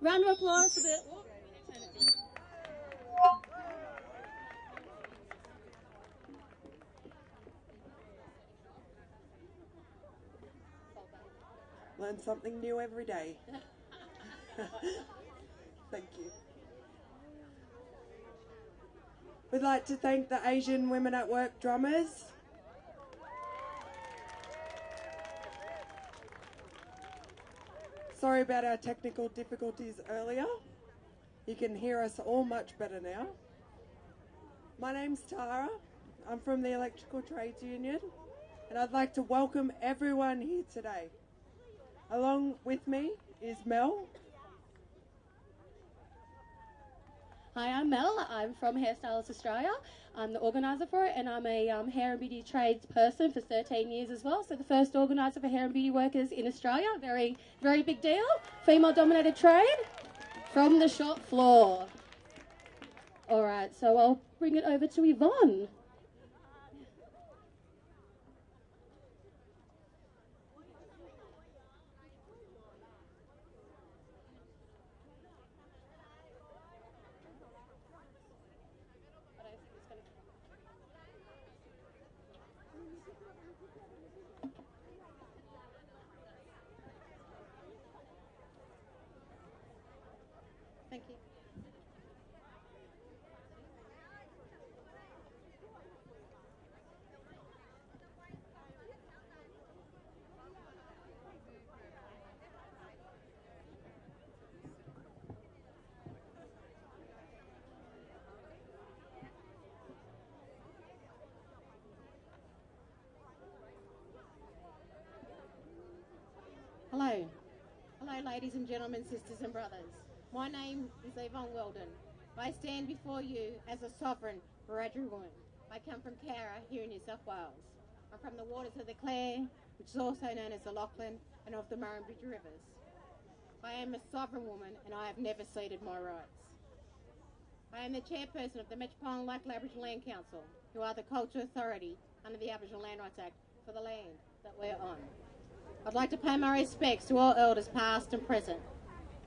Round of applause for the... Learn something new every day. Thank you. We'd like to thank the Asian Women at Work drummers. Sorry about our technical difficulties earlier. You can hear us all much better now. My name's Tara. I'm from the Electrical Trades Union, and I'd like to welcome everyone here today. Along with me is Mel. Hi, I'm Mel. I'm from Hairstylists Australia. I'm the organiser for it, and I'm a hair and beauty trades person for 13 years as well. So the first organiser for hair and beauty workers in Australia. Very, very big deal. Female-dominated trade from the shop floor. All right, so I'll bring it over to Yvonne. Thank you. Hello. Hello, ladies and gentlemen, sisters and brothers. My name is Yvonne Weldon. I stand before you as a sovereign Wiradjuri woman. I come from Cowra, here in New South Wales. I'm from the waters of the Clare, which is also known as the Lachlan, and of the Murrumbidgee rivers. I am a sovereign woman, and I have never ceded my rights. I am the chairperson of the Metropolitan Local Aboriginal Land Council, who are the culture authority under the Aboriginal Land Rights Act for the land that we're on. I'd like to pay my respects to all elders past and present,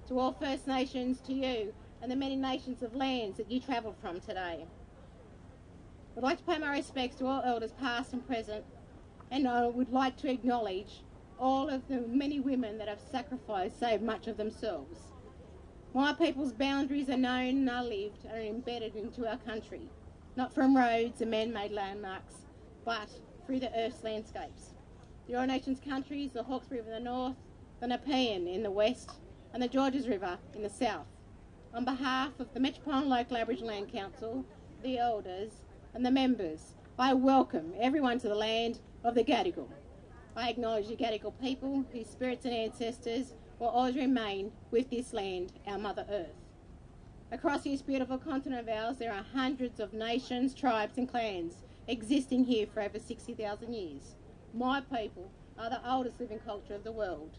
to all First Nations, to you, and the many nations of lands that you travelled from today. I'd like to pay my respects to all elders past and present, and I would like to acknowledge all of the many women that have sacrificed so much of themselves. My people's boundaries are known and are lived and are embedded into our country, not from roads and man-made landmarks, but through the Earth's landscapes. The Eora Nations countries, the Hawkesbury River in the north, the Nepean in the west, and the Georges River in the south. On behalf of the Metropolitan Local Aboriginal Land Council, the elders and the members, I welcome everyone to the land of the Gadigal. I acknowledge the Gadigal people whose spirits and ancestors will always remain with this land, our Mother Earth. Across this beautiful continent of ours, there are hundreds of nations, tribes and clans existing here for over 60,000 years. My people are the oldest living culture of the world.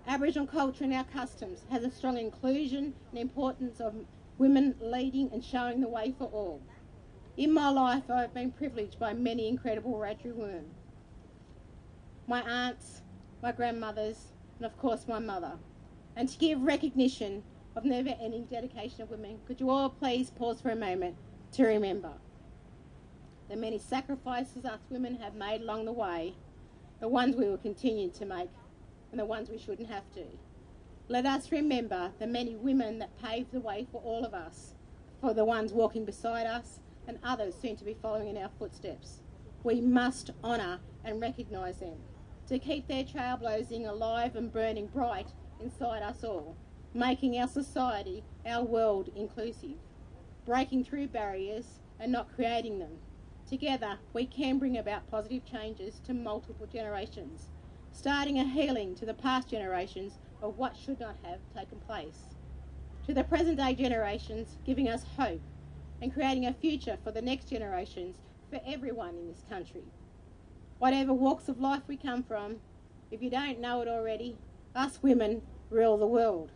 Aboriginal culture and our customs has a strong inclusion and importance of women leading and showing the way for all. In my life, I have been privileged by many incredible Wiradjuri women. My aunts, my grandmothers, and of course my mother. And to give recognition of never-ending dedication of women, could you all please pause for a moment to remember the many sacrifices us women have made along the way, the ones we will continue to make, and the ones we shouldn't have to. Let us remember the many women that paved the way for all of us, for the ones walking beside us and others soon to be following in our footsteps. We must honour and recognise them, to keep their trailblazing alive and burning bright inside us all, making our society, our world inclusive, breaking through barriers and not creating them. Together, we can bring about positive changes to multiple generations, starting a healing to the past generations of what should not have taken place. To the present day generations, giving us hope and creating a future for the next generations, for everyone in this country. Whatever walks of life we come from, if you don't know it already, us women rule the world.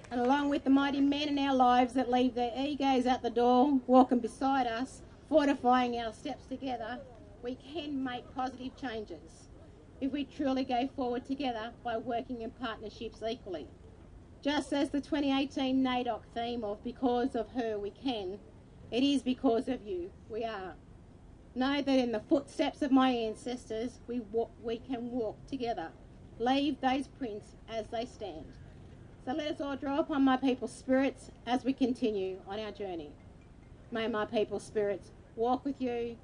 And along with the mighty men in our lives that leave their egos at the door, walking beside us, fortifying our steps together, we can make positive changes. if we truly go forward together by working in partnerships equally. Just as the 2018 NAIDOC theme of "Because of her we can," it is because of you we are. Know that in the footsteps of my ancestors we can walk together. Leave those prints as they stand. So let us all draw upon my people's spirits as we continue on our journey. May my people's spirits walk with you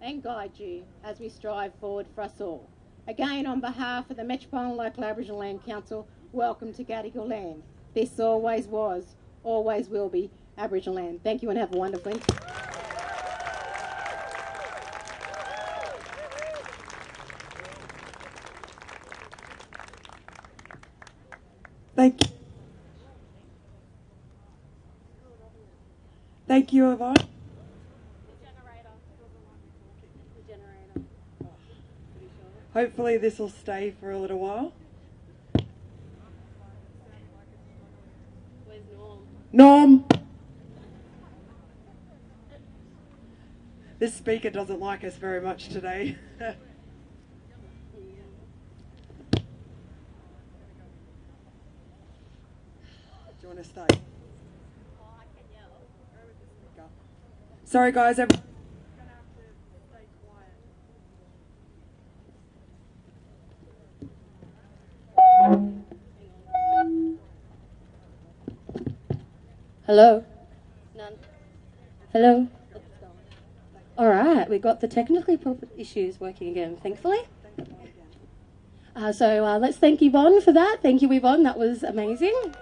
and guide you as we strive forward for us all. Again, on behalf of the Metropolitan Local Aboriginal Land Council, welcome to Gadigal land. This always was, always will be Aboriginal land. Thank you and have a wonderful day. Thank you. Thank you, Yvonne. Hopefully this will stay for a little while. Where's Norm! This speaker doesn't like us very much today. Do you want to stay? Sorry guys, everyone's going to have to stay quiet. Hello? None. Hello? All right, we got the technical issues working again, thankfully. So let's thank Yvonne for that. Thank you, Yvonne. That was amazing.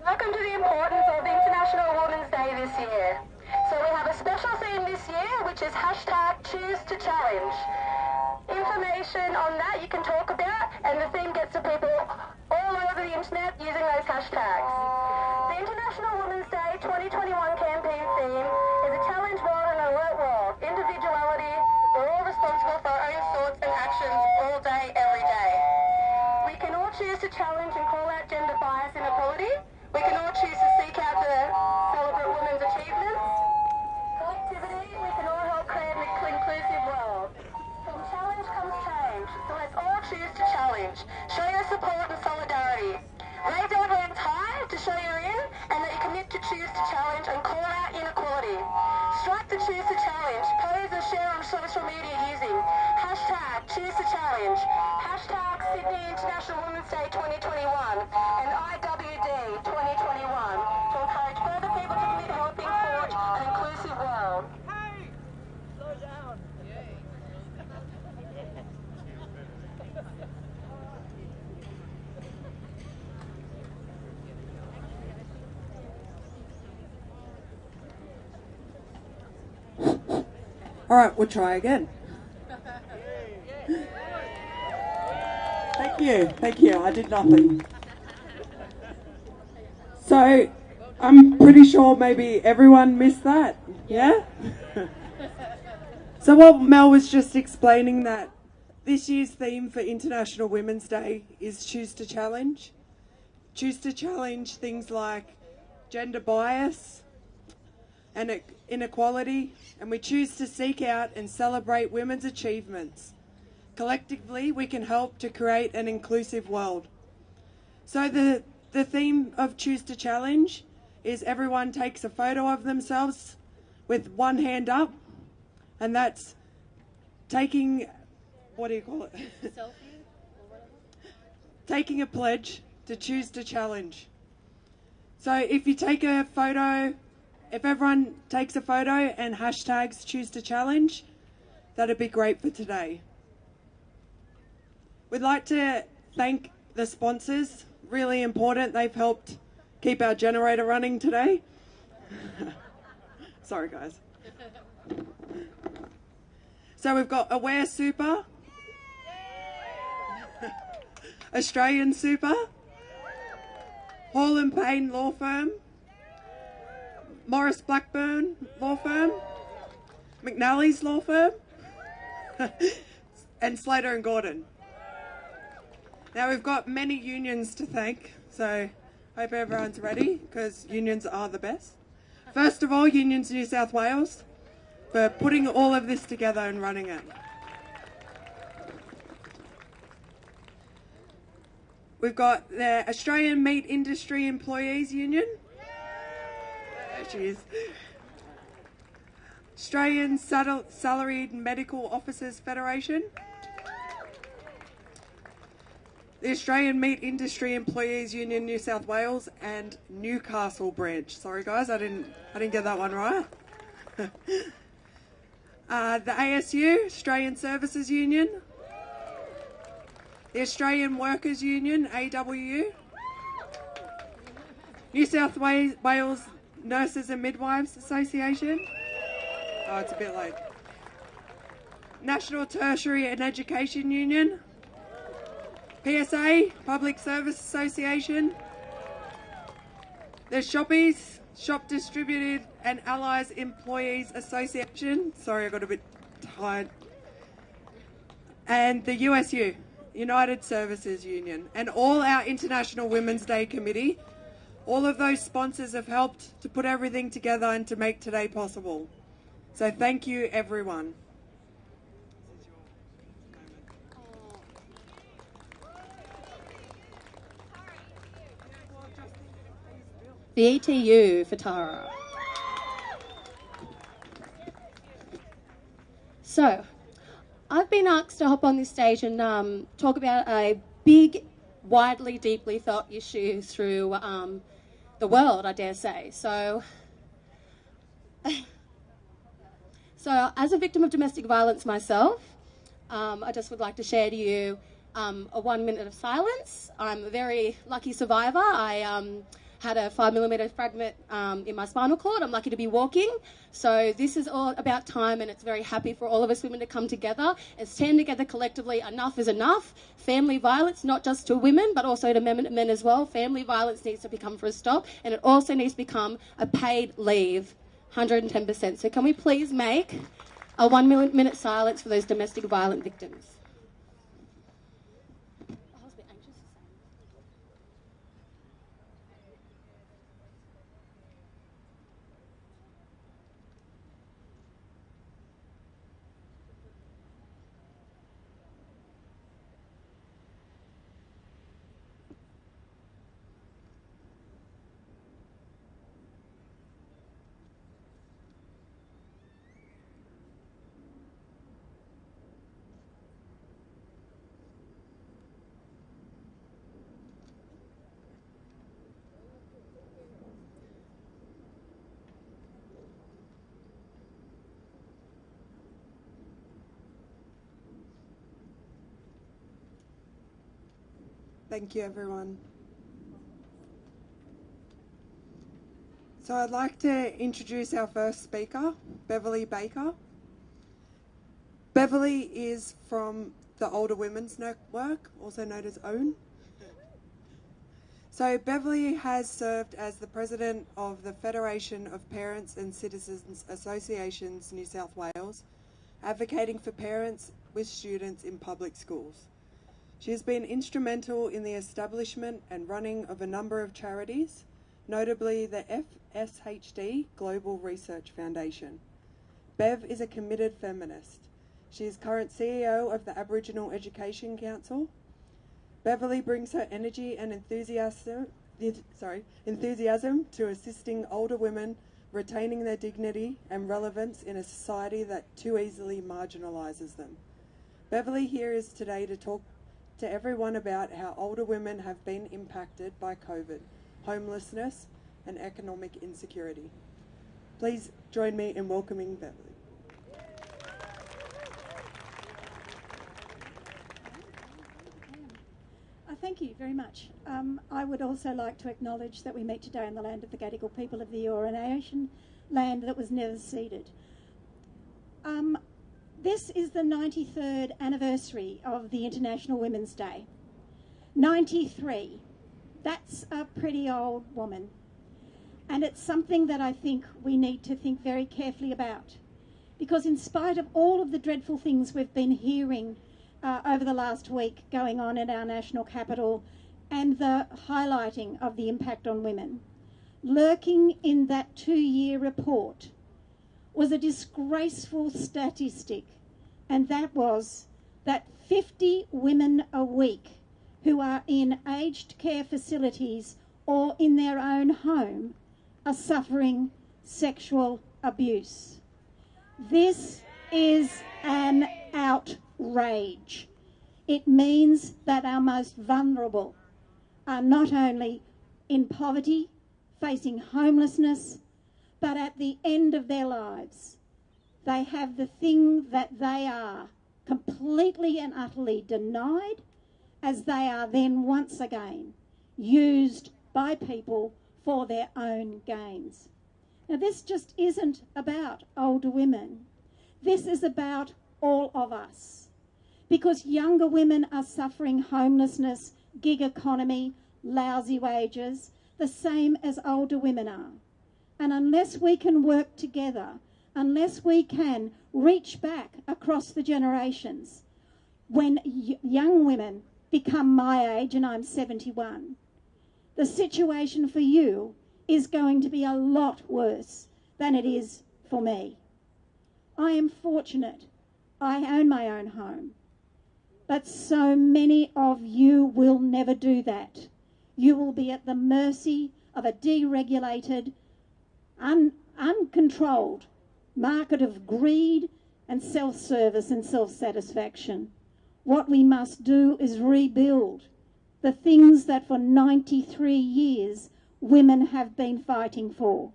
Welcome to the importance of International Women's Day this year. So we have a special theme this year, which is #ChooseToChallenge. Information on that you can talk about, and the theme gets to people all over the internet using those hashtags. The International Women's Day 2021 campaign theme is a challenge world and an alert world. Individuality, we're all responsible for our own thoughts and actions all day, every day. We can all choose to challenge and call out gender bias and inequality. We can all choose to seek out to celebrate women's achievements. Collectivity, we can all help create an inclusive world. From challenge comes change, so let's all choose to challenge. Show your support and solidarity. Raise your hands high to show you're in and that you commit to choose to challenge and call out inequality. Strike the choose to challenge. Pose and share on social media using #ChooseToChallenge, #Sydney International Women's Day 2021 and IWD 2021 to encourage further people to commit to helping forge an inclusive world. Hey! Slow down. All right, we'll try again. Thank you, I did nothing. So, I'm pretty sure maybe everyone missed that, yeah? So what Mel was just explaining, that this year's theme for International Women's Day is Choose to Challenge. Choose to challenge things like gender bias and inequality, and we choose to seek out and celebrate women's achievements. Collectively, we can help to create an inclusive world. So the theme of Choose to Challenge is everyone takes a photo of themselves with one hand up, and that's taking, what do you call it? Taking a pledge to choose to challenge. So if you take a photo, if everyone takes a photo and hashtags Choose to Challenge, that'd be great for today. We'd like to thank the sponsors, really important. They've helped keep our generator running today. Sorry, guys. So we've got Aware Super, Australian Super, Hall and Payne Law Firm, Morris Blackburn Law Firm, McNally's Law Firm, and Slater and Gordon. Now we've got many unions to thank, so hope everyone's ready, because unions are the best. First of all, Unions New South Wales, for putting all of this together and running it. We've got the Australian Meat Industry Employees Union. There she is. Australian Salaried Medical Officers Federation. The Australian Meat Industry Employees Union New South Wales and Newcastle branch. Sorry guys, I didn't get that one right. The ASU, Australian Services Union. The Australian Workers Union, AWU. New South Wales Nurses and Midwives Association. Oh, it's a bit late. National Tertiary and Education Union. PSA, Public Service Association. The Shoppies, Shop Distributed and Allies Employees Association. Sorry, I got a bit tired. And the USU, United Services Union. And all our International Women's Day Committee. All of those sponsors have helped to put everything together and to make today possible. So thank you, everyone. The ETU for Tara. So, I've been asked to hop on this stage and talk about a big, widely, deeply felt issue through the world, I dare say. So, as a victim of domestic violence myself, I just would like to share to you a 1 minute of silence. I'm a very lucky survivor. I had a 5mm fragment in my spinal cord. I'm lucky to be walking. So this is all about time, and it's very happy for all of us women to come together and stand together collectively. Enough is enough. Family violence, not just to women, but also to men as well. Family violence needs to become for a stop, and it also needs to become a paid leave, 110%. So can we please make a 1 minute silence for those domestic violent victims? Thank you, everyone. So I'd like to introduce our first speaker, Beverly Baker. Beverly is from the Older Women's Network, also known as OWN. So Beverly has served as the president of the Federation of Parents and Citizens Associations New South Wales, advocating for parents with students in public schools. She has been instrumental in the establishment and running of a number of charities, notably the FSHD Global Research Foundation. Bev is a committed feminist. She is current CEO of the Aboriginal Education Council. Beverly brings her energy and enthusiasm to assisting older women retaining their dignity and relevance in a society that too easily marginalises them. Beverly here is today to talk to everyone about how older women have been impacted by COVID, homelessness and economic insecurity. Please join me in welcoming Beverly. Thank you very much. I would also like to acknowledge that we meet today on the land of the Gadigal people of the Eora Nation, land that was never ceded. This is the 93rd anniversary of the International Women's Day. 93. That's a pretty old woman. And it's something that I think we need to think very carefully about. Because in spite of all of the dreadful things we've been hearing over the last week going on in our national capital and the highlighting of the impact on women, lurking in that 2-year report was a disgraceful statistic, and that was that 50 women a week who are in aged care facilities or in their own home are suffering sexual abuse. This is an outrage. It means that our most vulnerable are not only in poverty, facing homelessness, but at the end of their lives, they have the thing that they are completely and utterly denied, as they are then once again used by people for their own gains. Now, this just isn't about older women. This is about all of us, because younger women are suffering homelessness, gig economy, lousy wages, the same as older women are. And unless we can work together, unless we can reach back across the generations, when young women become my age, and I'm 71, the situation for you is going to be a lot worse than it is for me. I am fortunate. I own my own home. But so many of you will never do that. You will be at the mercy of a deregulated, uncontrolled market of greed and self-service and self-satisfaction. What we must do is rebuild the things that for 93 years women have been fighting for.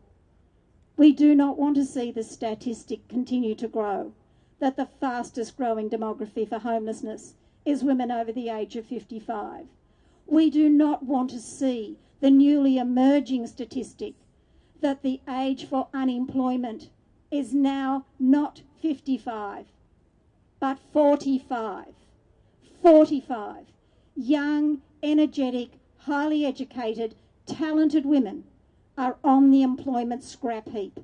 We do not want to see the statistic continue to grow, that the fastest growing demography for homelessness is women over the age of 55. We do not want to see the newly emerging statistic that the age for unemployment is now not 55, but 45. 45. Young, energetic, highly educated, talented women are on the employment scrap heap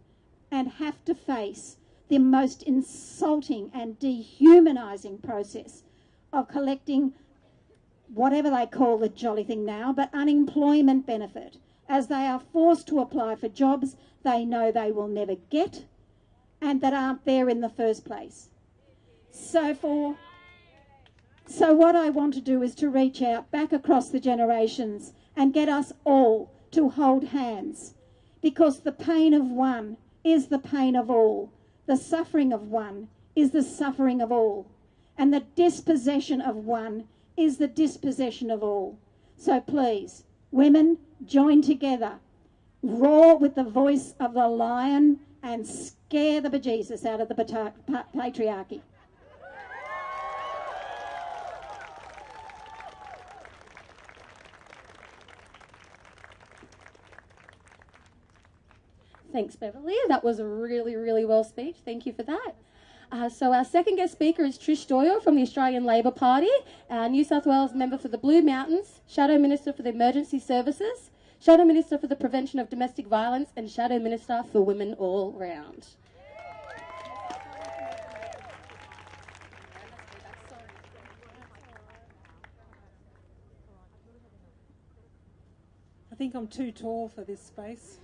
and have to face the most insulting and dehumanising process of collecting whatever they call the jolly thing now, but unemployment benefit, as they are forced to apply for jobs they know they will never get and that aren't there in the first place. So what I want to do is to reach out back across the generations and get us all to hold hands, because the pain of one is the pain of all. The suffering of one is the suffering of all. And the dispossession of one is the dispossession of all. So please, women, join together. Roar with the voice of the lion and scare the bejesus out of the patriarchy. Thanks, Beverly. That was a really, really well speech. Thank you for that. So our second guest speaker is Trish Doyle from the Australian Labor Party, New South Wales member for the Blue Mountains, Shadow Minister for the Emergency Services, Shadow Minister for the Prevention of Domestic Violence, and Shadow Minister for Women all round. I think I'm too tall for this space.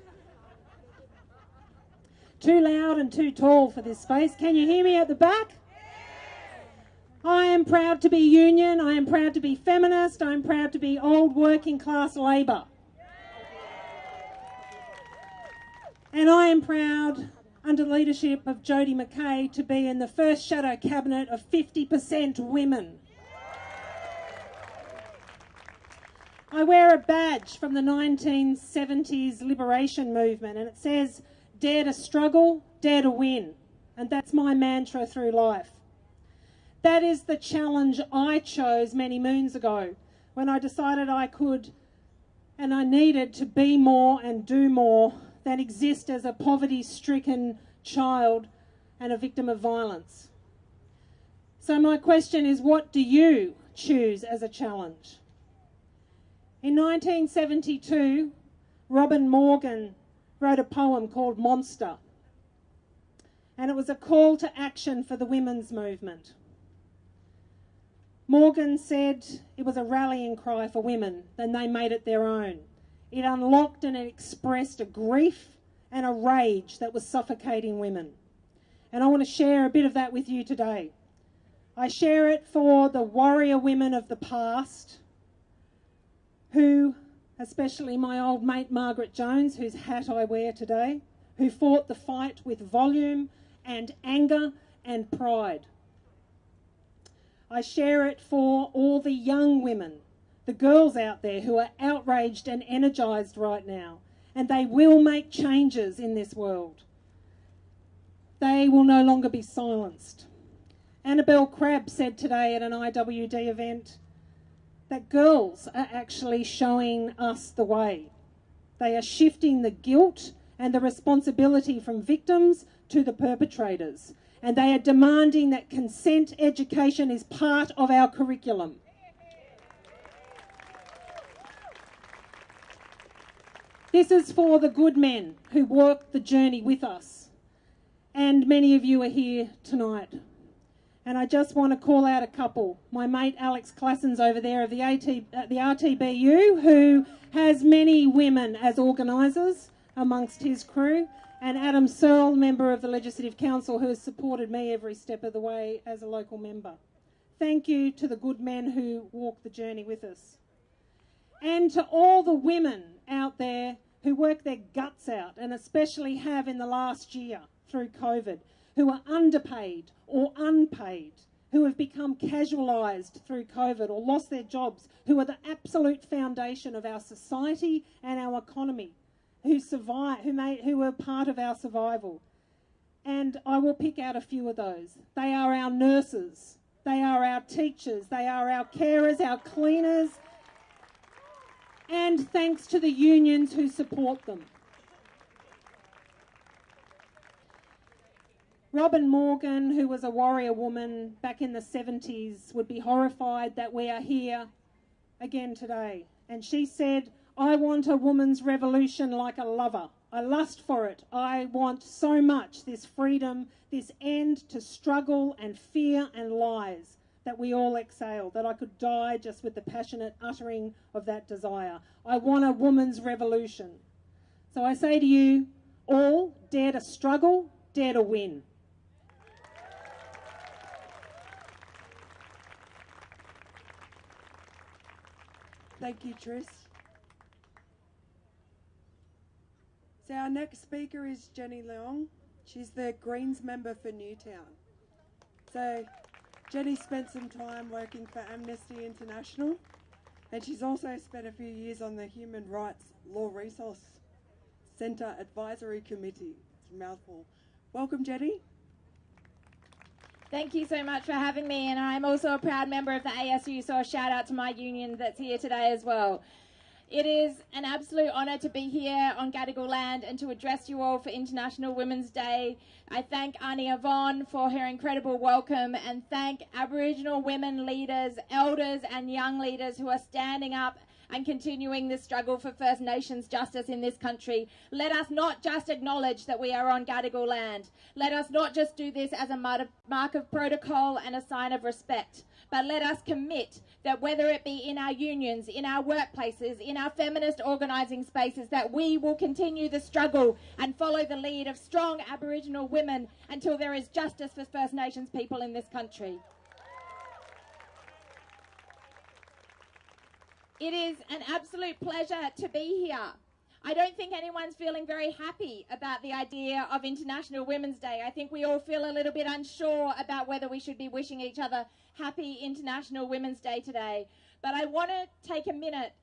Too loud and too tall for this space. Can you hear me at the back? I am proud to be union. I am proud to be feminist. I am proud to be old working class Labor. And I am proud, under the leadership of Jodie McKay, to be in the first shadow cabinet of 50% women. I wear a badge from the 1970s liberation movement, and it says, "Dare to struggle, dare to win." And that's my mantra through life. That is the challenge I chose many moons ago when I decided I could and I needed to be more and do more than exist as a poverty-stricken child and a victim of violence. So my question is, what do you choose as a challenge? In 1972, Robin Morgan wrote a poem called Monster, and it was a call to action for the women's movement. Morgan said it was a rallying cry for women, and they made it their own. It unlocked and it expressed a grief and a rage that was suffocating women. And I want to share a bit of that with you today. I share it for the warrior women of the past who, especially my old mate Margaret Jones, whose hat I wear today, who fought the fight with volume and anger and pride. I share it for all the young women, the girls out there who are outraged and energised right now, and they will make changes in this world. They will no longer be silenced. Annabelle Crabb said today at an IWD event that girls are actually showing us the way. They are shifting the guilt and the responsibility from victims to the perpetrators, and they are demanding that consent education is part of our curriculum. This is for the good men who walk the journey with us, and many of you are here tonight. And I just want to call out a couple. My mate Alex Classens over there of the RTBU, who has many women as organisers amongst his crew, and Adam Searle, member of the Legislative Council, who has supported me every step of the way as a local member. Thank you to the good men who walk the journey with us. And to all the women out there who work their guts out, and especially have in the last year through COVID, who are underpaid or unpaid, who have become casualised through COVID or lost their jobs, who are the absolute foundation of our society and our economy, who were part of our survival. And I will pick out a few of those. They are our nurses, they are our teachers, they are our carers, our cleaners, and thanks to the unions who support them. Robin Morgan, who was a warrior woman back in the 70s, would be horrified that we are here again today. And she said, "I want a woman's revolution like a lover. I lust for it. I want so much this freedom, this end to struggle and fear and lies that we all exhale, that I could die just with the passionate uttering of that desire. I want a woman's revolution." So I say to you all, dare to struggle, dare to win. Thank you, Tris. So our next speaker is Jenny Leong. She's the Greens member for Newtown. So Jenny spent some time working for Amnesty International, and she's also spent a few years on the Human Rights Law Resource Centre Advisory Committee. It's a mouthful. Welcome, Jenny. Thank you so much for having me, and I'm also a proud member of the ASU, so a shout out to my union that's here today as well. It is an absolute honour to be here on Gadigal land and to address you all for International Women's Day. I thank Ania Vaughan for her incredible welcome, and thank Aboriginal women leaders, elders and young leaders who are standing up and continuing this struggle for First Nations justice in this country. Let us not just acknowledge that we are on Gadigal land. Let us not just do this as a mark of protocol and a sign of respect, but let us commit that whether it be in our unions, in our workplaces, in our feminist organising spaces, that we will continue the struggle and follow the lead of strong Aboriginal women until there is justice for First Nations people in this country. It is an absolute pleasure to be here. I don't think anyone's feeling very happy about the idea of International Women's Day. I think we all feel a little bit unsure about whether we should be wishing each other happy International Women's Day today. But I want to take a minute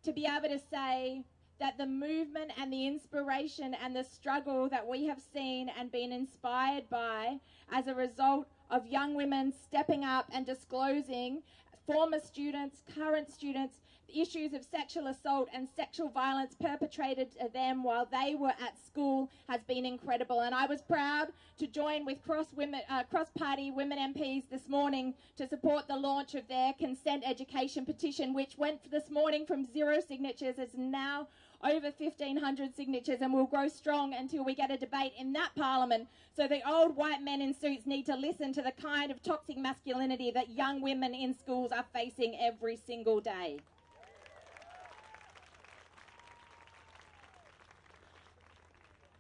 to be able to say that the movement and the inspiration and the struggle that we have seen and been inspired by as a result of young women stepping up and disclosing, former students, current students, issues of sexual assault and sexual violence perpetrated to them while they were at school has been incredible. And I was proud to join with cross-party women MPs this morning to support the launch of their consent education petition, which went this morning from 0 signatures. It's now over 1,500 signatures and will grow strong until we get a debate in that parliament. So the old white men in suits need to listen to the kind of toxic masculinity that young women in schools are facing every single day.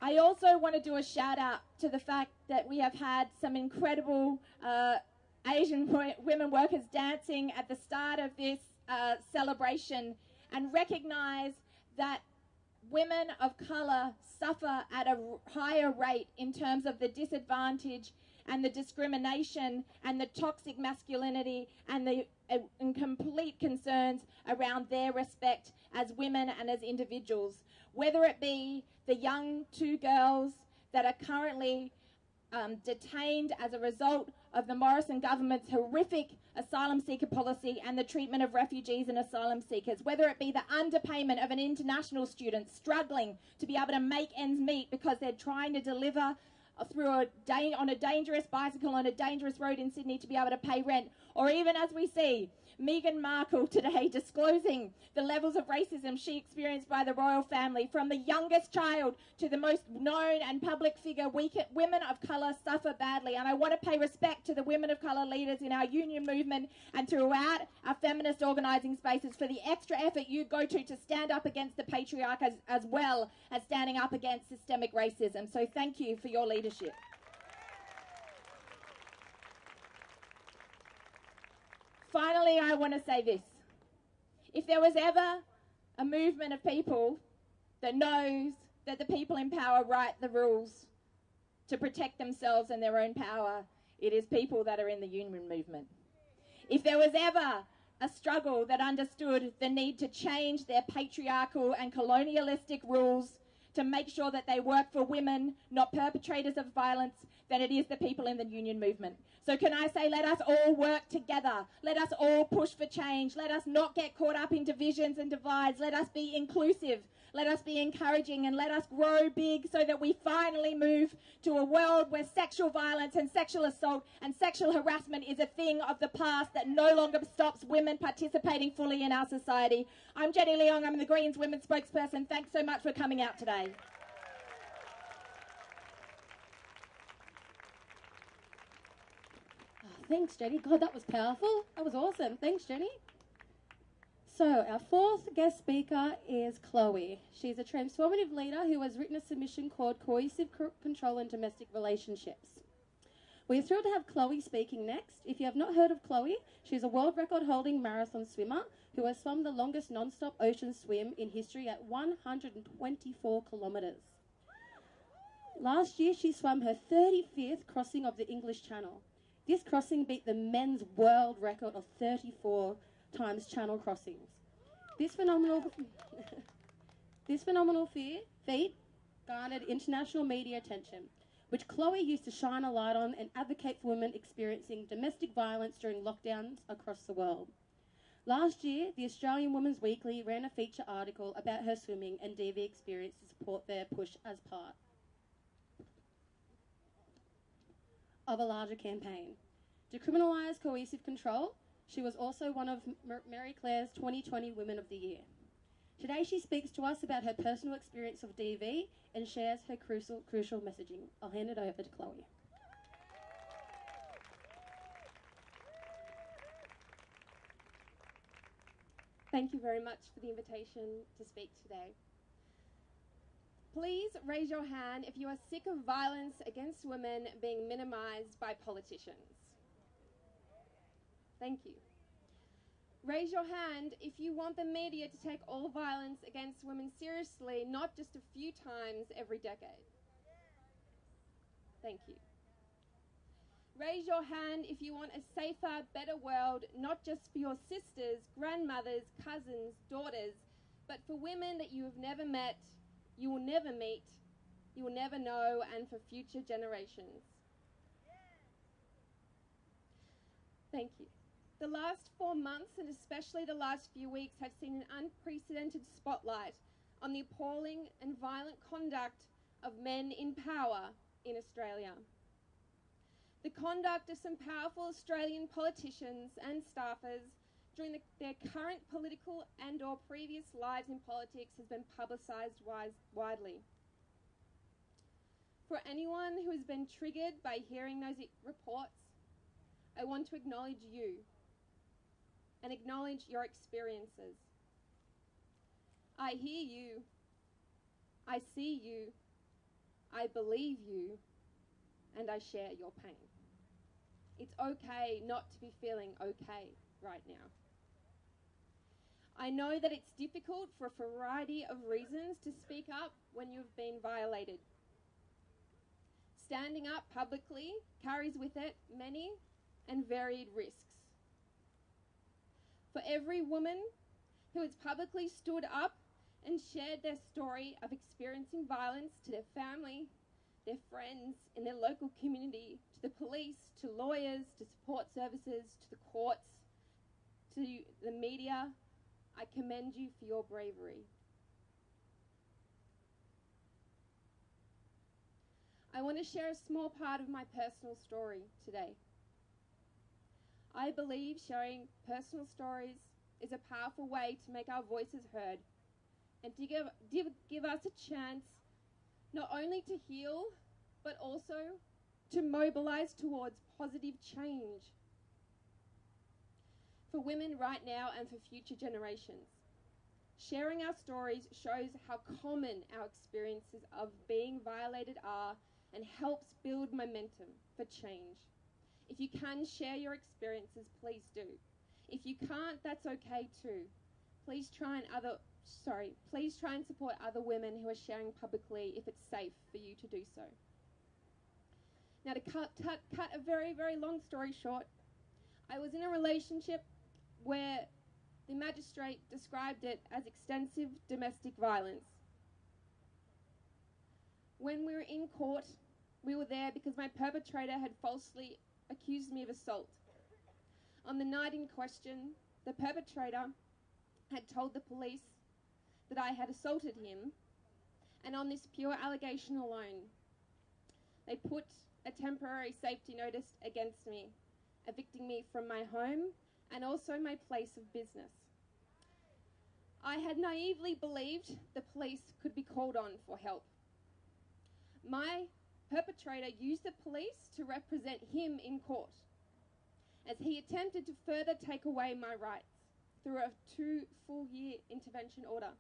I also want to do a shout out to the fact that we have had some incredible Asian women workers dancing at the start of this celebration, and recognise that women of colour suffer at a higher rate in terms of the disadvantage and the discrimination and the toxic masculinity and the complete concerns around their respect as women and as individuals. Whether it be the young 2 girls that are currently detained as a result of the Morrison government's horrific asylum seeker policy and the treatment of refugees and asylum seekers, whether it be the underpayment of an international student struggling to be able to make ends meet because they're trying to deliver on a dangerous bicycle on a dangerous road in Sydney to be able to pay rent, or even as we see Meghan Markle today disclosing the levels of racism she experienced by the royal family, from the youngest child to the most known and public figure. Women of colour suffer badly, and I want to pay respect to the women of colour leaders in our union movement and throughout our feminist organising spaces for the extra effort you go to stand up against the patriarch as well as standing up against systemic racism. So thank you for your leadership. Finally, I want to say this. If there was ever a movement of people that knows that the people in power write the rules to protect themselves and their own power, it is people that are in the union movement. If there was ever a struggle that understood the need to change their patriarchal and colonialistic rules to make sure that they work for women, not perpetrators of violence, then it is the people in the union movement. So can I say, let us all work together. Let us all push for change. Let us not get caught up in divisions and divides. Let us be inclusive. Let us be encouraging, and let us grow big so that we finally move to a world where sexual violence and sexual assault and sexual harassment is a thing of the past that no longer stops women participating fully in our society. I'm Jenny Leong. I'm the Greens Women's spokesperson. Thanks so much for coming out today. Thanks, Jenny. God, that was powerful. That was awesome. Thanks, Jenny. So our 4th guest speaker is Chloe. She's a transformative leader who has written a submission called Cohesive Control in Domestic Relationships. We're thrilled to have Chloe speaking next. If you have not heard of Chloe, she's a world record holding marathon swimmer who has swum the longest non-stop ocean swim in history at 124 kilometres. Last year, she swam her 35th crossing of the English Channel. This crossing beat the men's world record of 34 times channel crossings. This phenomenal feat garnered international media attention, which Chloe used to shine a light on and advocate for women experiencing domestic violence during lockdowns across the world. Last year, the Australian Women's Weekly ran a feature article about her swimming and DV experience to support their push as part of a larger campaign. To criminalise cohesive control, she was also one of Mary Claire's 2020 Women of the Year. Today she speaks to us about her personal experience of DV and shares her crucial messaging. I'll hand it over to Chloe. Thank you very much for the invitation to speak today. Please raise your hand if you are sick of violence against women being minimised by politicians. Thank you. Raise your hand if you want the media to take all violence against women seriously, not just a few times every decade. Thank you. Raise your hand if you want a safer, better world, not just for your sisters, grandmothers, cousins, daughters, but for women that you have never met, you will never meet, you will never know, and for future generations. Thank you. The last 4 months, and especially the last few weeks, have seen an unprecedented spotlight on the appalling and violent conduct of men in power in Australia. The conduct of some powerful Australian politicians and staffers during their current political and or previous lives in politics has been publicised widely. For anyone who has been triggered by hearing those reports, I want to acknowledge you and acknowledge your experiences. I hear you, I see you, I believe you, and I share your pain. It's okay not to be feeling okay right now. I know that it's difficult for a variety of reasons to speak up when you've been violated. Standing up publicly carries with it many and varied risks. For every woman who has publicly stood up and shared their story of experiencing violence to their family, their friends, in their local community, to the police, to lawyers, to support services, to the courts, to the media, I commend you for your bravery. I want to share a small part of my personal story today. I believe sharing personal stories is a powerful way to make our voices heard and to give us a chance not only to heal, but also to mobilize towards positive change for women right now and for future generations. Sharing our stories shows how common our experiences of being violated are and helps build momentum for change. If you can share your experiences, please do. If you can't, that's okay too. Please try and support other women who are sharing publicly if it's safe for you to do so. Now, to cut a very, very long story short, I was in a relationship where the magistrate described it as extensive domestic violence. When we were in court, we were there because my perpetrator had falsely accused me of assault. On the night in question, the perpetrator had told the police that I had assaulted him, and on this pure allegation alone, they put a temporary safety notice against me, evicting me from my home and also my place of business. I had naively believed the police could be called on for help. My perpetrator used the police to represent him in court, as he attempted to further take away my rights through a 2 full-year intervention order.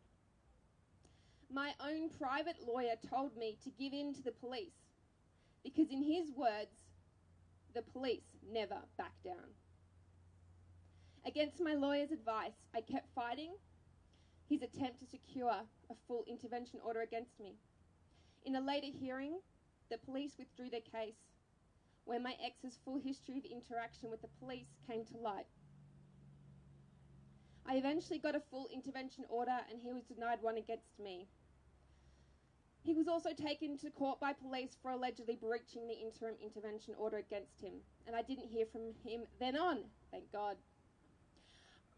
My own private lawyer told me to give in to the police, because in his words, the police never back down. Against my lawyer's advice, I kept fighting his attempt to secure a full intervention order against me. In a later hearing, the police withdrew their case, where my ex's full history of interaction with the police came to light. I eventually got a full intervention order and he was denied one against me. He was also taken to court by police for allegedly breaching the interim intervention order against him, and I didn't hear from him then on, thank God.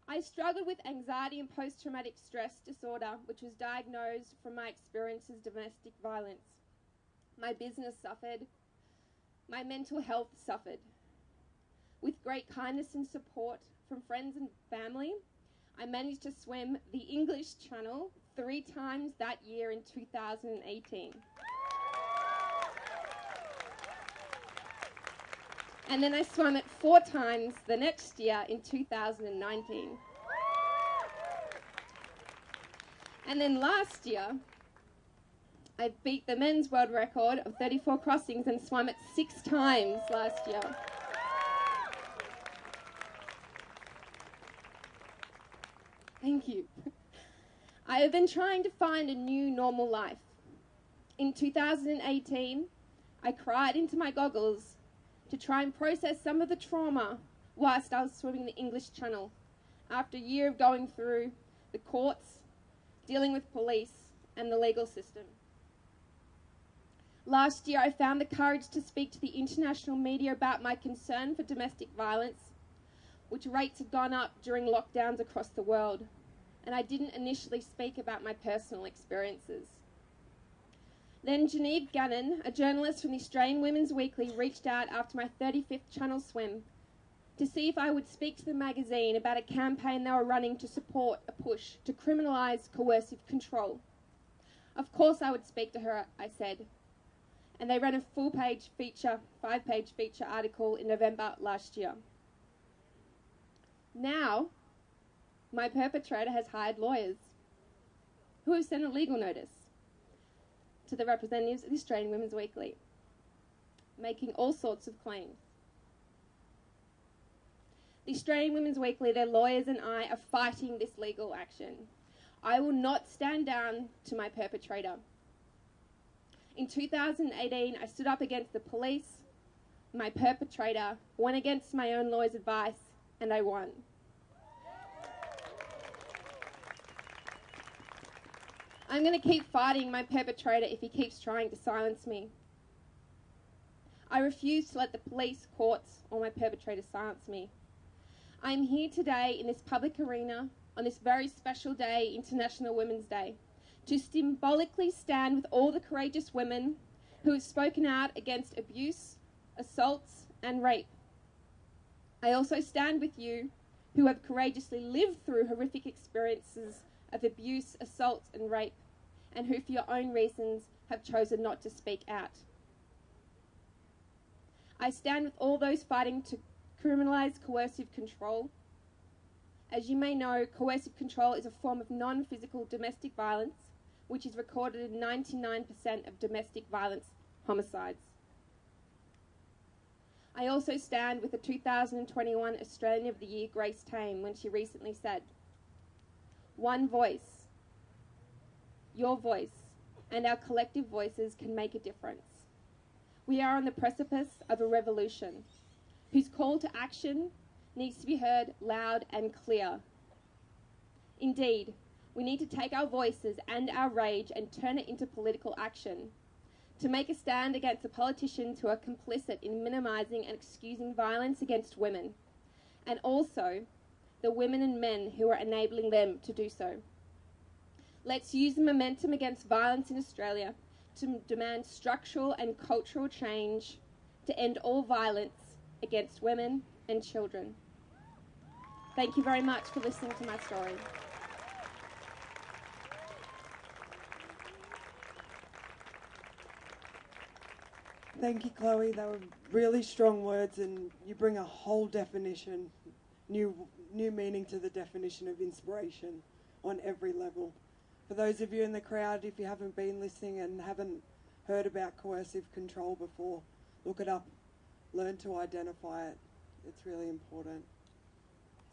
I struggled with anxiety and post-traumatic stress disorder, which was diagnosed from my experiences of domestic violence. My business suffered. My mental health suffered. With great kindness and support from friends and family, I managed to swim the English Channel 3 times that year in 2018. And then I swam it 4 times the next year in 2019. And then last year, I beat the men's world record of 34 crossings and swam it 6 times last year. Thank you. I have been trying to find a new normal life. In 2018, I cried into my goggles to try and process some of the trauma whilst I was swimming the English Channel, after a year of going through the courts, dealing with police and the legal system. Last year, I found the courage to speak to the international media about my concern for domestic violence, which rates have gone up during lockdowns across the world, and I didn't initially speak about my personal experiences. Then Genevieve Gannon, a journalist from the Australian Women's Weekly, reached out after my 35th Channel swim to see if I would speak to the magazine about a campaign they were running to support a push to criminalise coercive control. Of course I would speak to her, I said, and they ran a full-page feature, 5-page feature article in November last year. Now, my perpetrator has hired lawyers who have sent a legal notice to the representatives of the Australian Women's Weekly, making all sorts of claims. The Australian Women's Weekly, their lawyers and I are fighting this legal action. I will not stand down to my perpetrator. In 2018, I stood up against the police, my perpetrator, went against my own lawyer's advice, and I won. I'm going to keep fighting my perpetrator if he keeps trying to silence me. I refuse to let the police, courts, or my perpetrator silence me. I am here today in this public arena on this very special day, International Women's Day, to symbolically stand with all the courageous women who have spoken out against abuse, assaults, and rape. I also stand with you who have courageously lived through horrific experiences of abuse, assault, and rape, and who, for your own reasons, have chosen not to speak out. I stand with all those fighting to criminalise coercive control. As you may know, coercive control is a form of non-physical domestic violence, which is recorded in 99% of domestic violence homicides. I also stand with the 2021 Australian of the Year, Grace Tame, when she recently said, "One voice, your voice, and our collective voices can make a difference. We are on the precipice of a revolution whose call to action needs to be heard loud and clear. Indeed, we need to take our voices and our rage and turn it into political action, to make a stand against the politicians who are complicit in minimising and excusing violence against women, and also the women and men who are enabling them to do so. Let's use the momentum against violence in Australia to demand structural and cultural change to end all violence against women and children." Thank you very much for listening to my story. Thank you, Chloe. They were really strong words, and you bring a whole definition, new meaning to the definition of inspiration on every level. For those of you in the crowd, if you haven't been listening and haven't heard about coercive control before, look it up. Learn to identify it. It's really important.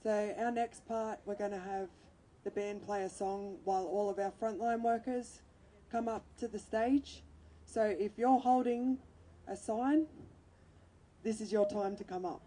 So our next part, we're going to have the band play a song while all of our frontline workers come up to the stage. So if you're holding a sign, this is your time to come up.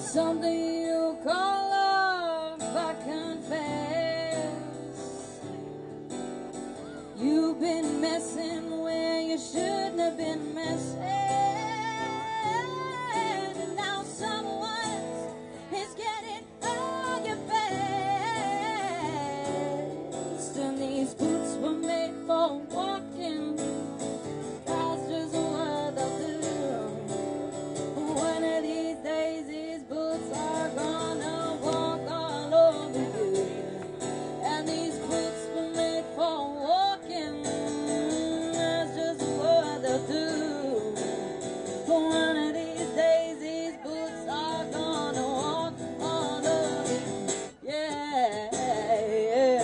something you call love, I confess. You've been messing where you shouldn't have been messing. And now someone is getting on your best. And these boots were made for walking. That's just what they'll do. One of these days, these boots are gonna walk all over you. And these boots were made for walking. That's just what they'll do. One of these days, these boots are gonna walk all over you. Yeah, yeah.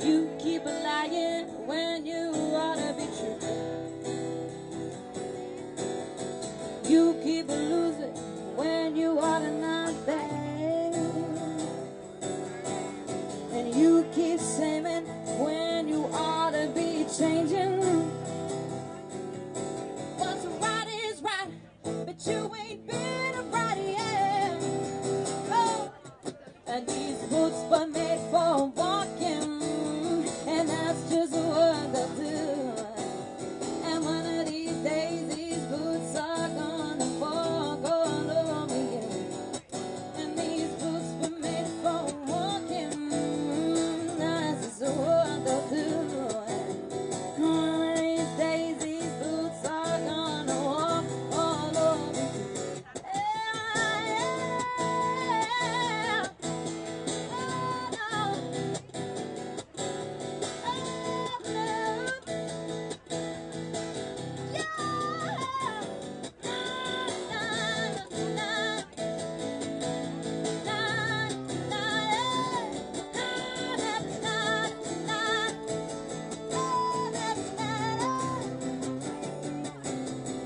You keep lying when you ought to be true. You keep losing when you ought to not beg. And you keep saving when you ought to be changing. What's right is right, but you ain't been right yet. Oh. And these boots were made for walking, and that's just what they'll do. And one of these days, these boots are gonna walk all over you. And these boots were made for walking, that's just what they'll do. One of these days, these boots are gonna walk all over you. Yeah.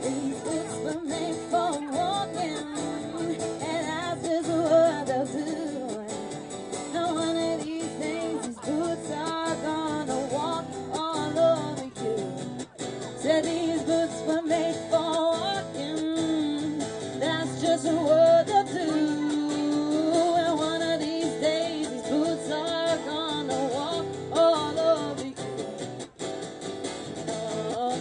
These boots were made for walking, and that's just what they'll do. Now one of these days, these boots are gonna walk all over you. Said these boots were made for walking, that's just what they'll do. And one of these days, these boots are gonna walk all over you. Oh.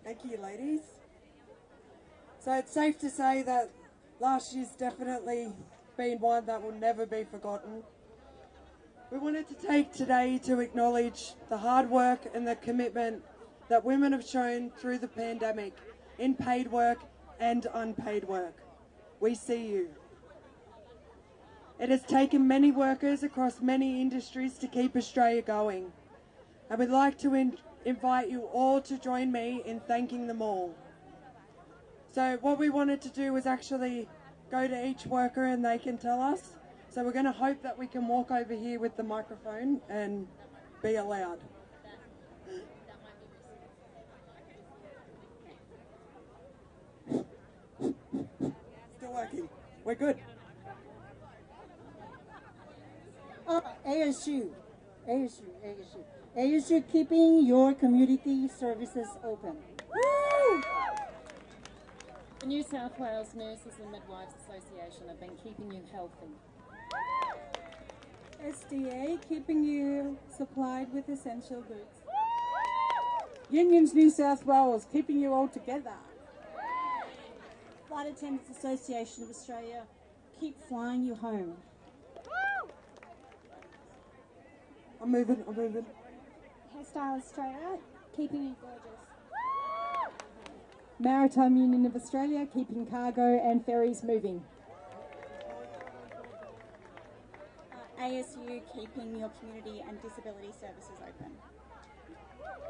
Thank you, ladies. So it's safe to say that last year's definitely been one that will never be forgotten. We wanted to take today to acknowledge the hard work and the commitment that women have shown through the pandemic in paid work and unpaid work. We see you. It has taken many workers across many industries to keep Australia going. And we'd like to invite you all to join me in thanking them all. So what we wanted to do was actually go to each worker and they can tell us. So we're going to hope that we can walk over here with the microphone and be allowed. Still working. We're good. ASU, keeping your community services open. Woo! New South Wales Nurses and Midwives Association have been keeping you healthy. sDay, keeping you supplied with essential goods. Unions New South Wales, keeping you all together. Flight Attendants Association of Australia, keep flying you home. I'm moving. Hairstyle Australia, keeping you gorgeous. Maritime Union of Australia, keeping cargo and ferries moving. ASU, keeping your community and disability services open.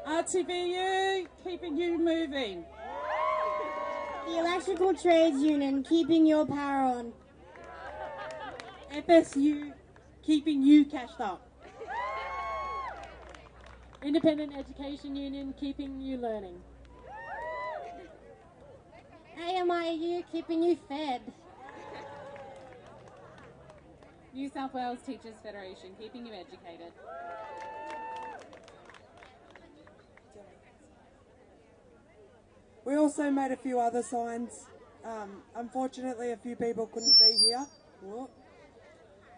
RTBU, keeping you moving. The Electrical Trades Union, keeping your power on. FSU, keeping you cashed up. Independent Education Union, keeping you learning. AMIU, keeping you fed. New South Wales Teachers Federation, keeping you educated. We also made a few other signs. Unfortunately, a few people couldn't be here.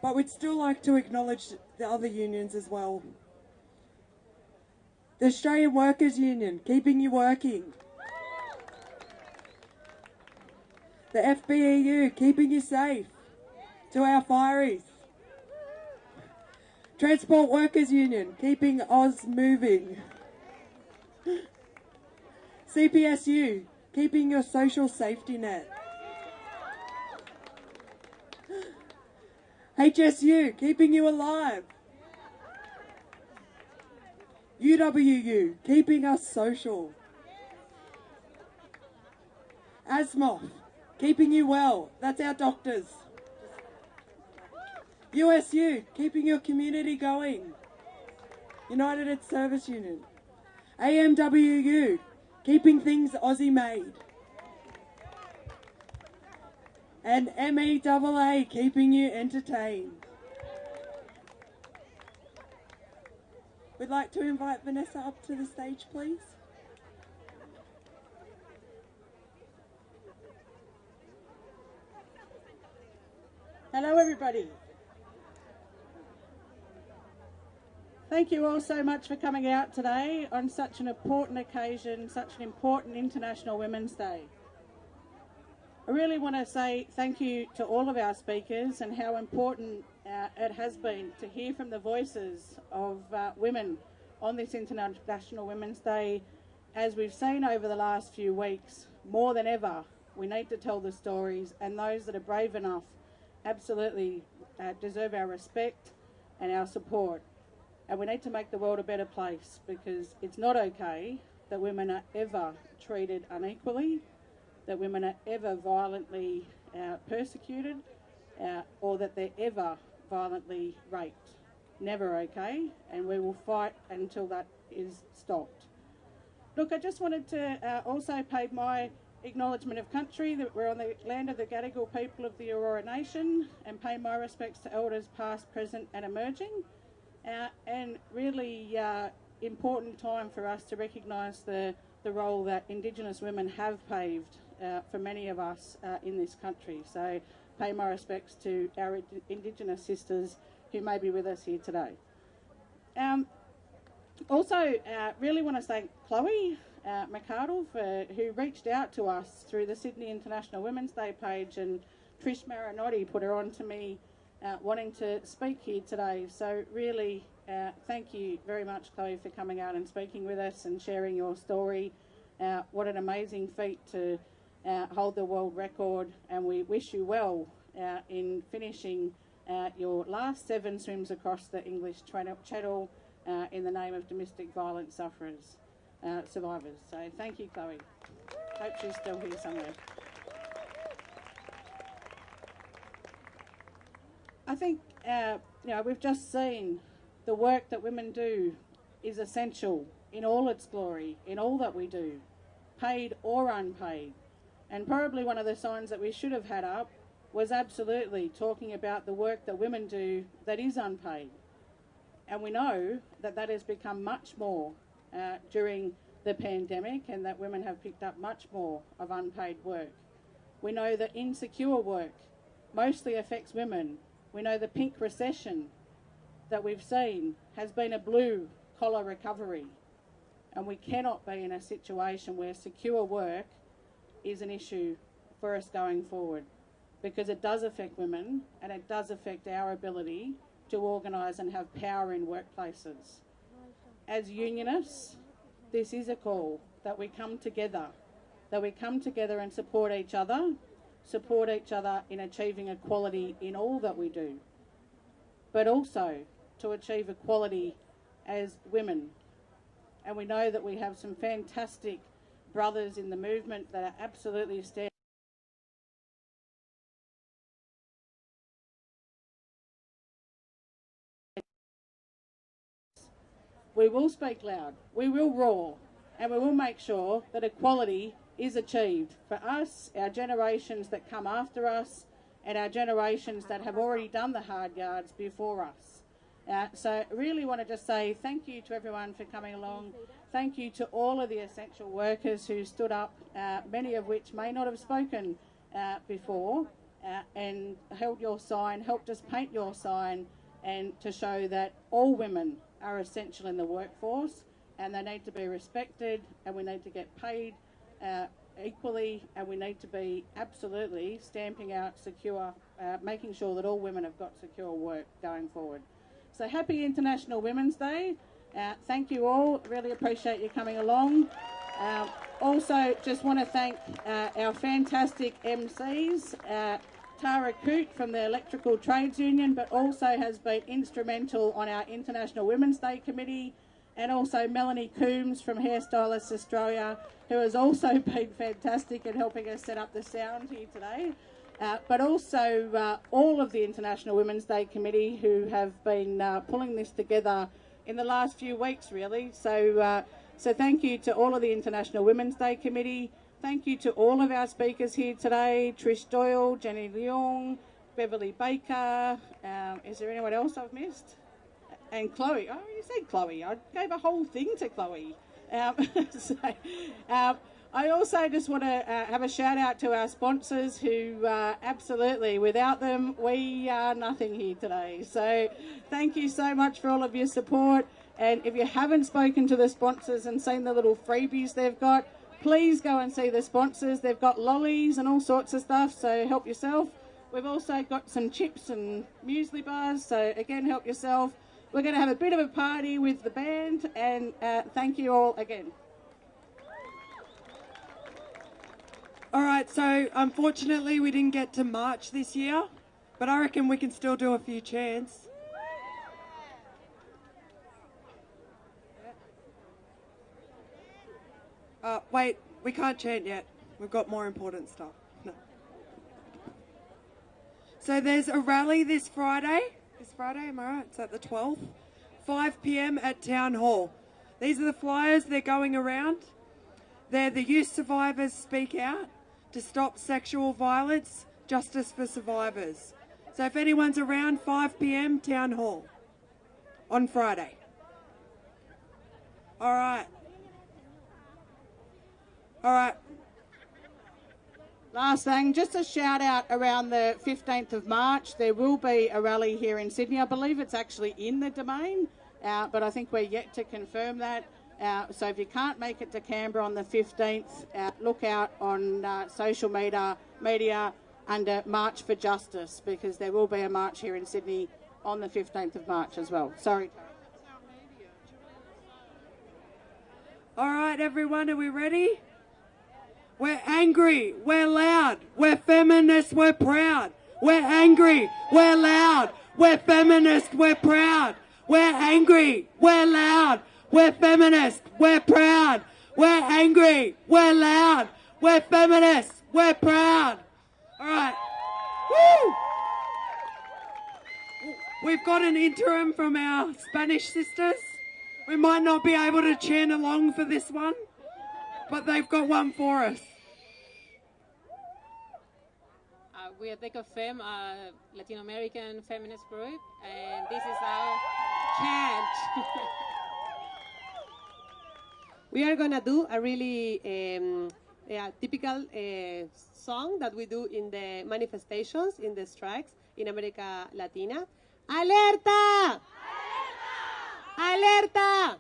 But we'd still like to acknowledge the other unions as well. The Australian Workers Union, keeping you working. The FBEU, keeping you safe. To our fireys. Transport Workers Union, keeping Oz moving. CPSU, keeping your social safety net. HSU, keeping you alive. UWU, keeping us social. ASMOF, keeping you well. That's our doctors. USU, keeping your community going. United Service Union. AMWU, keeping things Aussie made. And MEAA, keeping you entertained. We'd like to invite Vanessa up to the stage, please. Hello everybody. Thank you all so much for coming out today on such an important occasion, such an important International Women's Day. I really want to say thank you to all of our speakers and how important it has been to hear from the voices of women on this International Women's Day. As we've seen over the last few weeks, more than ever, we need to tell the stories, and those that are brave enough absolutely deserve our respect and our support. And we need to make the world a better place, because it's not okay that women are ever treated unequally, that women are ever violently persecuted, or that they're ever violently raped. Never okay, and we will fight until that is stopped. Look, I just wanted to also pay my acknowledgement of country, that we're on the land of the Gadigal people of the Aurora Nation, and pay my respects to elders past, present and emerging. And really important time for us to recognise the role that Indigenous women have paved for many of us in this country. So pay my respects to our Indigenous sisters who may be with us here today. Also, really want to thank Chloe McArdle who reached out to us through the Sydney International Women's Day page, and Trish Marinotti put her on to me wanting to speak here today. So really thank you very much, Chloe, for coming out and speaking with us and sharing your story. What an amazing feat to hold the world record, and we wish you well in finishing your last 7 swims across the English Channel in the name of domestic violence sufferers, survivors. So thank you, Chloe. Hope she's still here somewhere. I think we've just seen the work that women do is essential in all its glory, in all that we do, paid or unpaid. And probably one of the signs that we should have had up was absolutely talking about the work that women do that is unpaid. And we know that that has become much more during the pandemic, and that women have picked up much more of unpaid work. We know that insecure work mostly affects women. We know the pink recession that we've seen has been a blue collar recovery. And we cannot be in a situation where secure work is an issue for us going forward, because it does affect women and it does affect our ability to organise and have power in workplaces. As unionists, this is a call that we come together, and support each other in achieving equality in all that we do, but also to achieve equality as women. And we know that we have some fantastic brothers in the movement that are absolutely standing. We will speak loud, we will roar, and we will make sure that equality is achieved for us, our generations that come after us, and our generations that have already done the hard yards before us. So really want to just say thank you to everyone for coming along. Thank you to all of the essential workers who stood up, many of which may not have spoken before, and held your sign, helped us paint your sign, and to show that all women are essential in the workforce and they need to be respected, and we need to get paid equally, and we need to be absolutely stamping out secure, making sure that all women have got secure work going forward. So happy International Women's Day. Thank you all, really appreciate you coming along. Also just want to thank our fantastic MCs, Tara Coote from the Electrical Trades Union, but also has been instrumental on our International Women's Day Committee, and also Melanie Coombs from Hairstylists Australia, who has also been fantastic in helping us set up the sound here today. But also all of the International Women's Day Committee who have been pulling this together in the last few weeks, really. So thank you to all of the International Women's Day Committee. Thank you to all of our speakers here today, Trish Doyle, Jenny Leong, Beverly Baker. Is there anyone else I've missed? And Chloe. Oh, you said Chloe. I gave a whole thing to Chloe. I also just want to have a shout out to our sponsors who absolutely, without them, we are nothing here today. So thank you so much for all of your support. And if you haven't spoken to the sponsors and seen the little freebies they've got, please go and see the sponsors. They've got lollies and all sorts of stuff, so help yourself. We've also got some chips and muesli bars, so again, help yourself. We're going to have a bit of a party with the band, and thank you all again. All right, so unfortunately we didn't get to march this year, but I reckon we can still do a few chants. Wait, we can't chant yet. We've got more important stuff. No. So there's a rally this Friday. This Friday, am I right? It's at the 12th. 5 p.m. at Town Hall. These are the flyers, they're going around. They're the Youth Survivors Speak Out to Stop Sexual Violence, Justice for Survivors. So if anyone's around, 5 p.m. Town Hall on Friday. All right. All right. Last thing, just a shout out around the 15th of March. There will be a rally here in Sydney. I believe it's actually in the Domain, but I think we're yet to confirm that. So if you can't make it to Canberra on the 15th, look out on social media under March for Justice, because there will be a march here in Sydney on the 15th of March as well. Sorry. All right, everyone, are we ready? We're angry, we're loud, we're feminist, we're proud. We're angry, we're loud, we're feminist, we're proud. We're angry, we're loud, we're feminist, we're proud. We're angry, we're loud, we're feminist, we're proud. All right. Woo! We've got an interim from our Spanish sisters. We might not be able to chant along for this one, but they've got one for us. We are DecoFem, a Latino American feminist group, and this is our chant. We are going to do a really a typical song that we do in the manifestations, in the strikes in America Latina. ¡Alerta! ¡Alerta!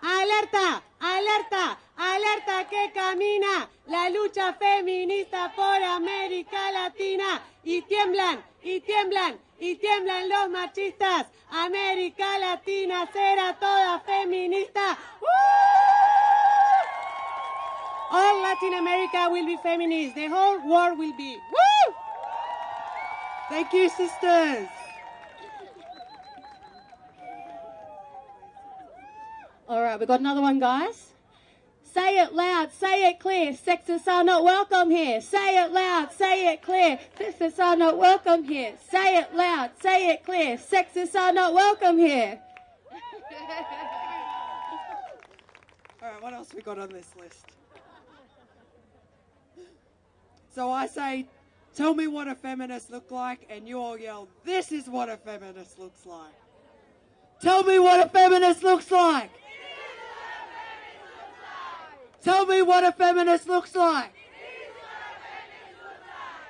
¡Alerta! ¡Alerta! ¡Alerta que camina la lucha feminista por América Latina! Y tiemblan, y tiemblan, y tiemblan los machistas. América Latina será toda feminista. All Latin America will be feminist. The whole world will be. Woo! Thank you, sisters. All right, we've got another one, guys. Say it loud, say it clear. Sexists are not welcome here. Say it loud, say it clear. Sexists are not welcome here. Say it loud, say it clear. Sexists are not welcome here. All right, what else we got on this list? So I say, tell me what a feminist looks like, and you all yell, this is what a feminist looks like. Tell me what a feminist looks like. Tell me what a feminist looks like.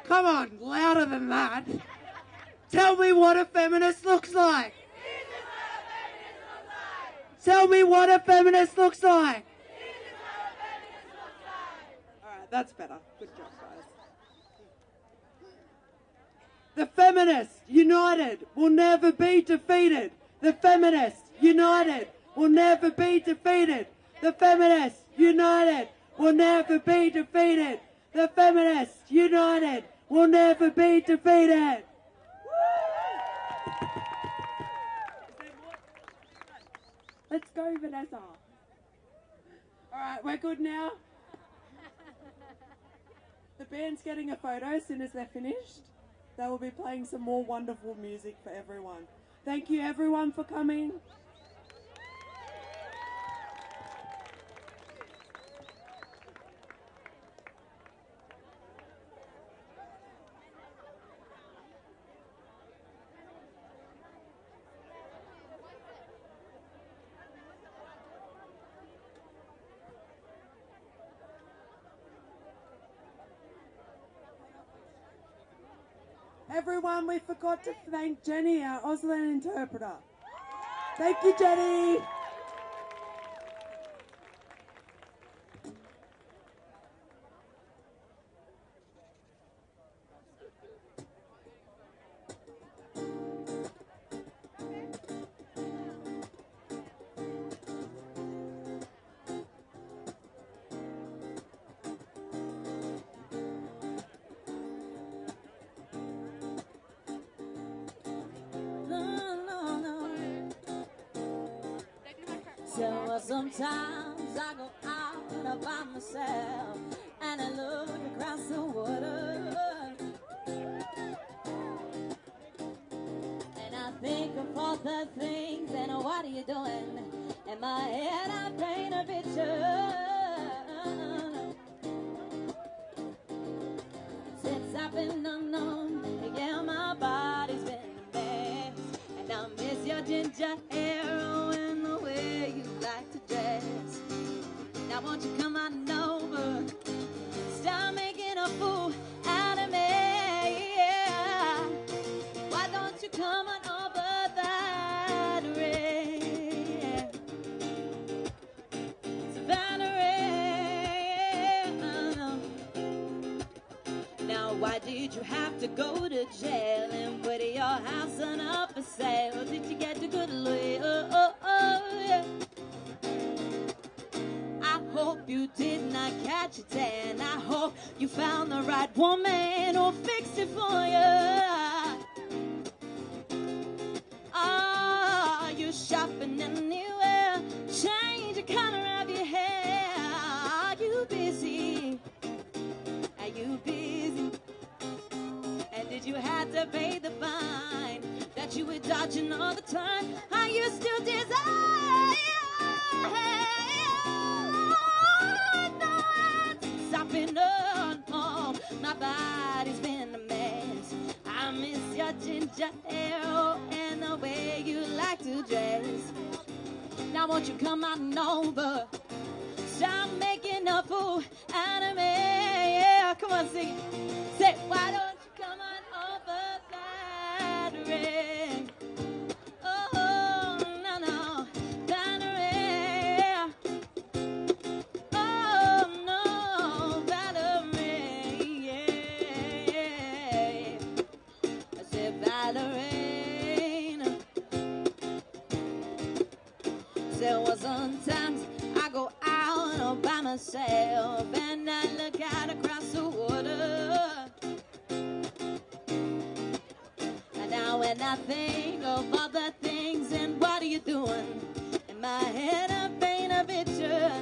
Come on, louder than that. Tell me what a feminist looks like. Tell me what a feminist looks like. All right, that's better. Good job, guys. The feminists united will never be defeated. The feminists united will never be defeated. The feminists united will never be defeated. The feminists united will never be defeated. Let's go, Vanessa. All right, we're good now. The band's getting a photo as soon as they're finished. They will be playing some more wonderful music for everyone. Thank you, everyone, for coming. Everyone, we forgot to thank Jenny, our Auslan interpreter. Thank you, Jenny. So sometimes I go out by myself and I look across the water and I think of all the things and what are you doing? In my head I paint a picture. Since I've been unknown, yeah, my body's been a mess, and I miss your ginger hair and the way you like to dress. Now won't you come on over, stop making a fool out of me, yeah. Why don't you come on over that way? Savannah, now why did you have to go to jail and put your house on up for sale? Did you get the good lawyer? Yeah. I hope you did not catch a tan. I hope you found the right woman who fixed it for you. Are you shopping anywhere? Change the color of your hair. Are you busy? Are you busy? And did you have to pay the fine that you were dodging all the time? Are you still desire? I've been on home, my body's been a mess. I miss your ginger hair and the way you like to dress. Now won't you come on over, stop making a fool out of me. Yeah, come on, sing it. Say, why don't you come on over Valerie? Oh, no, no, Valerie. Oh, no, Valerie. Yeah. I said, Valerie. There was sometimes I go out all by myself and I look out across the water. And now when I think of all the things and what are you doing, in my head I paint a picture.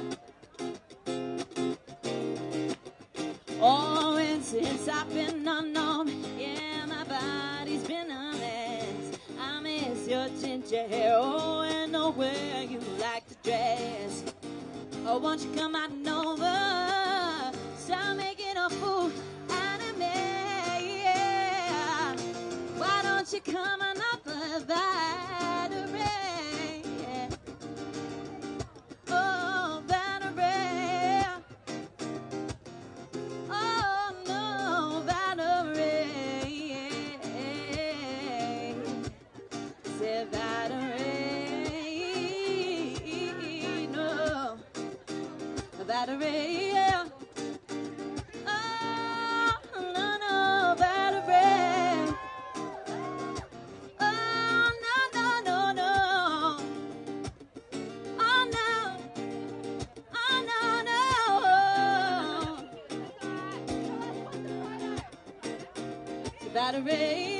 Oh, and since I've been unknown, yeah, my body's been a mess. I miss your ginger hair, oh, and know where you like to dress. Oh, won't you come on over? Stop making a fool out of me, yeah. Why don't you come on over, Valerie? Yeah. Oh, Valerie. Oh, no, Valerie. Say, Valerie, no, Valerie, yeah. Oh, no, no, Valerie. Oh, no, no, no, no. Oh, no. Oh, no, no. Say, Valerie.